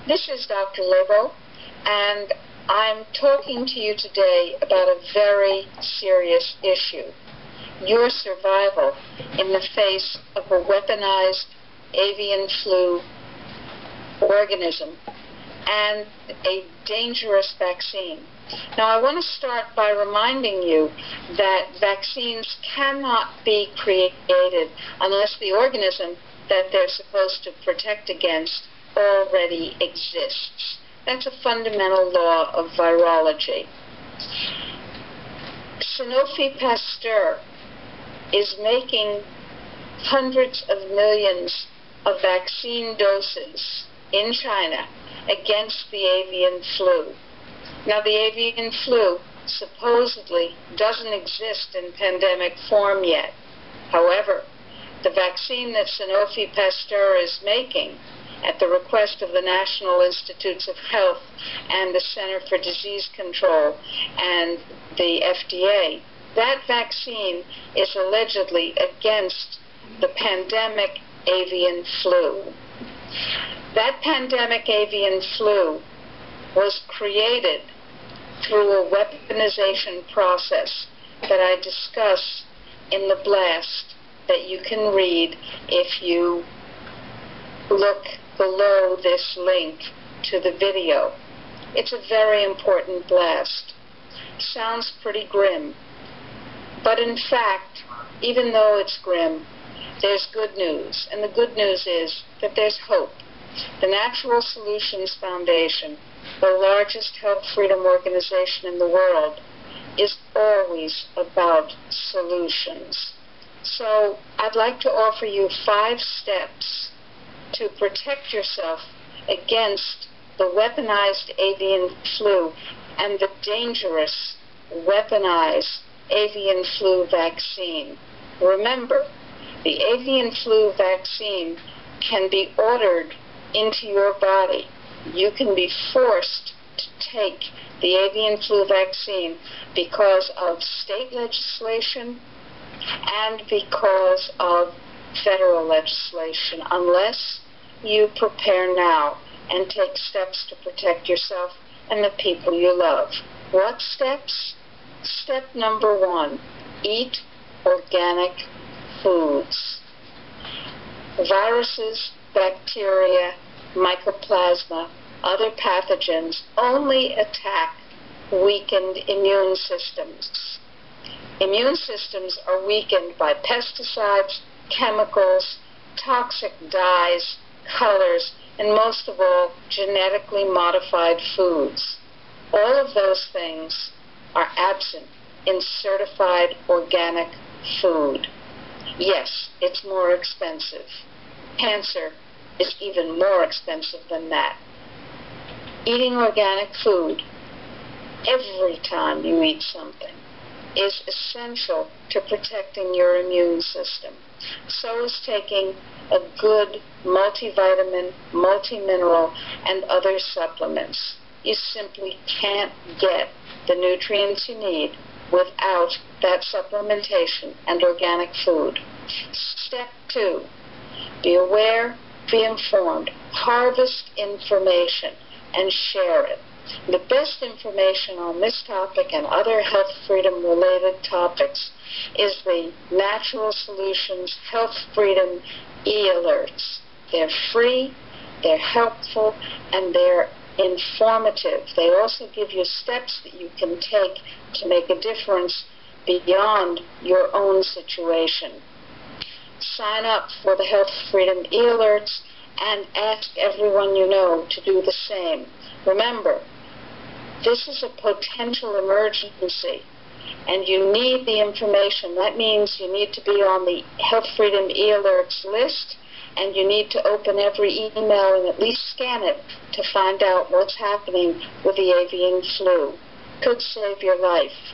This is Dr. Laibow, and I'm talking to you today about a very serious issue: your survival in the face of a weaponized avian flu organism and a dangerous vaccine. Now, I want to start by reminding you that vaccines cannot be created unless the organism that they're supposed to protect against already exists. That's a fundamental law of virology. Sanofi Pasteur is making hundreds of millions of vaccine doses in China against the avian flu. Now, the avian flu supposedly doesn't exist in pandemic form yet. However, the vaccine that Sanofi Pasteur is making, at the request of the National Institutes of Health and the Center for Disease Control and the FDA, that vaccine is allegedly against the pandemic avian flu. That pandemic avian flu was created through a weaponization process that I discuss in the blast that you can read if you look below this link to the video. It's a very important blast. Sounds pretty grim, but in fact, even though it's grim, there's good news, and the good news is that there's hope. The Natural Solutions Foundation, the largest health freedom organization in the world, is always about solutions. So I'd like to offer you 5 steps to protect yourself against the weaponized avian flu and the dangerous weaponized avian flu vaccine. Remember, the avian flu vaccine can be ordered into your body. You can be forced to take the avian flu vaccine because of state legislation and because of federal legislation, unless you prepare now and take steps to protect yourself and the people you love. What steps? Step number 1, eat organic foods. Viruses, bacteria, mycoplasma, other pathogens only attack weakened immune systems. Immune systems are weakened by pesticides, chemicals, toxic dyes, colors, and most of all, genetically modified foods. All of those things are absent in certified organic food. Yes, it's more expensive. Cancer is even more expensive than that. Eating organic food every time you eat something is essential to protecting your immune system. So is taking a good multivitamin, multimineral, and other supplements. You simply can't get the nutrients you need without that supplementation and organic food. Step 2, be aware, be informed, harvest information, and share it. The best information on this topic and other health freedom related topics is the Natural Solutions Health Freedom eAlerts. They're free, they're helpful, and they're informative. They also give you steps that you can take to make a difference beyond your own situation. Sign up for the Health Freedom eAlerts and ask everyone you know to do the same. Remember, this is a potential emergency, and you need the information. That means you need to be on the Health Freedom eAlerts list, and you need to open every email and at least scan it to find out what's happening with the avian flu. Could save your life.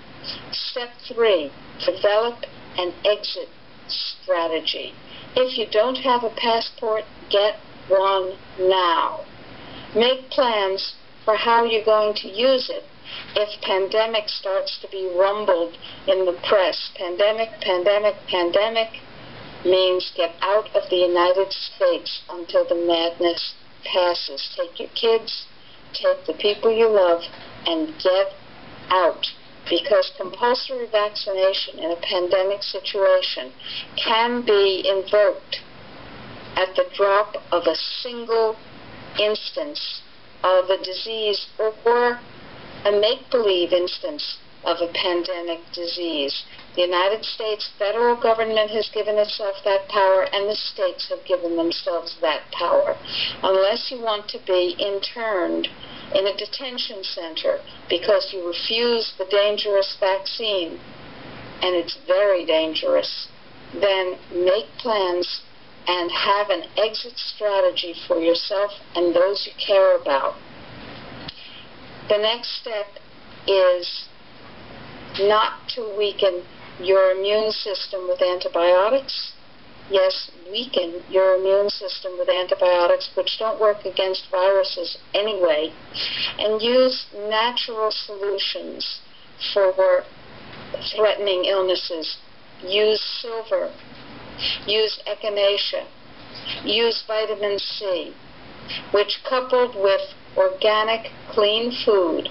Step 3, develop an exit strategy. If you don't have a passport, get one now. Make plans for how you're going to use it if pandemic starts to be rumbled in the press. Pandemic, pandemic, pandemic means get out of the United States until the madness passes. Take your kids, take the people you love, and get out. Because compulsory vaccination in a pandemic situation can be invoked at the drop of a single instance of a disease or a make-believe instance of a pandemic disease. The United States federal government has given itself that power, and the states have given themselves that power. Unless you want to be interned in a detention center because you refuse the dangerous vaccine, and it's very dangerous, then make plans and have an exit strategy for yourself and those you care about. The next step is not to weaken your immune system with antibiotics. Yes, weaken your immune system with antibiotics, which don't work against viruses anyway, and use natural solutions for threatening illnesses. Use silver, use echinacea, use vitamin C, which, coupled with organic, clean food,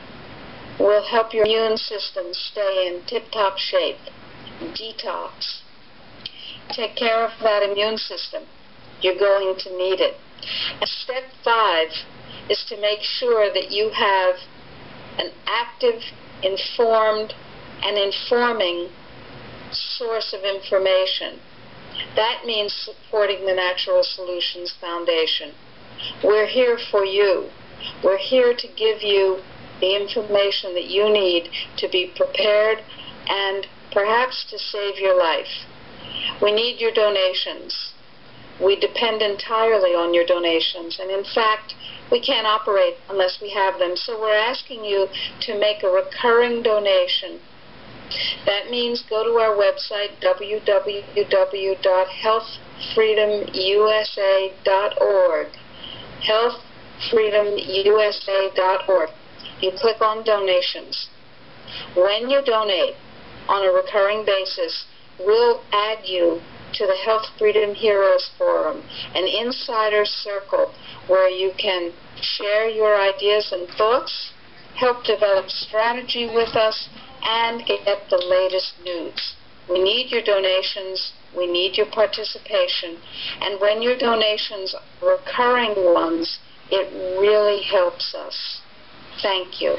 will help your immune system stay in tip-top shape. Detox. Take care of that immune system. You're going to need it. And step 5 is to make sure that you have an active, informed, and informing source of information. That means supporting the Natural Solutions Foundation. We're here for you. We're here to give you the information that you need to be prepared and perhaps to save your life. We need your donations. We depend entirely on your donations, and in fact, we can't operate unless we have them. So we're asking you to make a recurring donation. That means go to our website, www.healthfreedomusa.org. healthfreedomusa.org. You click on donations. When you donate on a recurring basis, we'll add you to the Health Freedom Heroes Forum, an insider circle where you can share your ideas and thoughts, help develop strategy with us, and get the latest news. We need your donations. We need your participation. And when your donations are recurring ones, it really helps us. Thank you.